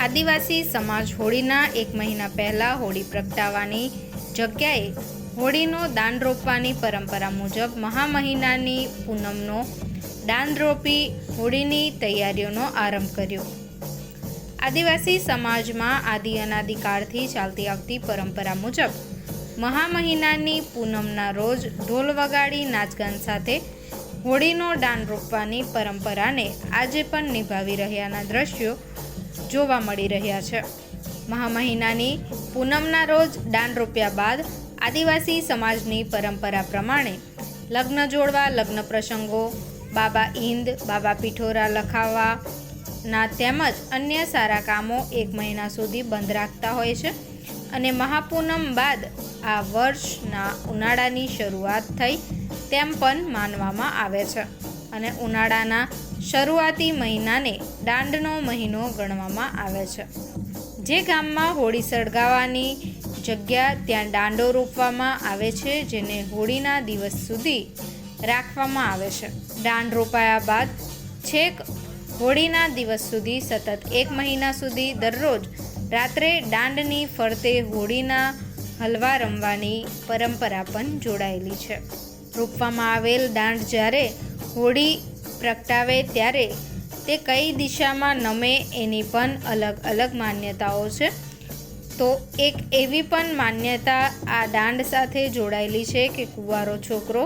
આદિવાસી સમાજ હોળીના 1 મહિના પહેલાં હોળી પ્રગટાવવાની જગ્યાએ હોળીનો દાન રોપવાની પરંપરા મુજબ મહા મહિનાની પૂનમનો દાન રોપી હોળીની તૈયારીઓનો આરંભ કર્યો। આદિવાસી સમાજમાં આદિ અનાદિકાળથી ચાલતી આવતી પરંપરા મુજબ મહા મહિનાની પૂનમના રોજ ઢોલ વગાડી નાચગાન સાથે હોળીનો દાન રોપવાની પરંપરાને આજે પણ નિભાવી રહ્યાના દ્રશ્યો જોવા મળી રહ્યા છે। મહા મહિનાની પૂનમના રોજ દાન રોપ્યા બાદ આદિવાસી સમાજની પરંપરા પ્રમાણે લગ્ન જોડવા, લગ્ન પ્રસંગો, બાબા ઈંદ, બાબા પિઠોરા લખાવવાના તેમજ અન્ય સારા કામો 1 મહિના સુધી બંધ રાખતા હોય છે અને મહાપૂનમ બાદ આ વર્ષના ઉનાળાની શરૂઆત થઈ તેમ પણ માનવામાં આવે છે અને ઉનાળાના શરૂઆતી મહિનાને દાંડનો મહિનો ગણવામાં આવે છે। જે ગામમાં હોળી સળગાવવાની જગ્યા ત્યાં દાંડો રોપવામાં આવે છે, જેને હોળીના દિવસ સુધી રાખવામાં આવે છે। દાંડ રોપાયા બાદ છેક હોળીના દિવસ સુધી સતત 1 મહિના સુધી દરરોજ રાત્રે દાંડની ફરતે હોળીના હલવા રમવાની પરંપરા પણ જોડાયેલી છે। રોપવામાં આવેલ દાંડ જ્યારે હોળી પ્રગટાવે ત્યારે તે કઈ દિશામાં નમે એની પણ અલગ અલગ માન્યતાઓ છે। તો એક એવી પણ માન્યતા આ દાંડ સાથે જોડાયેલી છે કે કુંવારો છોકરો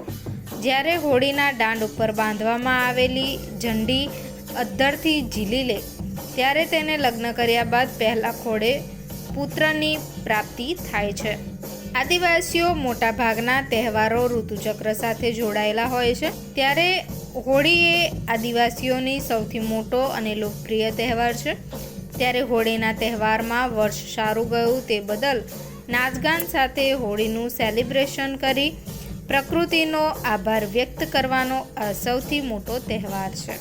જ્યારે હોળીના દાંડ ઉપર બાંધવામાં આવેલી ઝંડી અદ્ધરથી ઝીલી લે ત્યારે તેને લગ્ન કર્યા બાદ પહેલા ખોળે પુત્રની પ્રાપ્તિ થાય છે। આદિવાસીઓ મોટાભાગના તહેવારો ઋતુચક્ર સાથે જોડાયેલા હોય છે, ત્યારે હોળી એ આદિવાસીઓની સૌથી મોટો અને લોકપ્રિય તહેવાર છે। ત્યારે હોળીના તહેવારમાં વર્ષ સારું ગયું તે બદલ નાચગાન સાથે હોળીનું સેલિબ્રેશન કરી પ્રકૃતિનો આભાર વ્યક્ત કરવાનો આ સૌથી મોટો તહેવાર છે।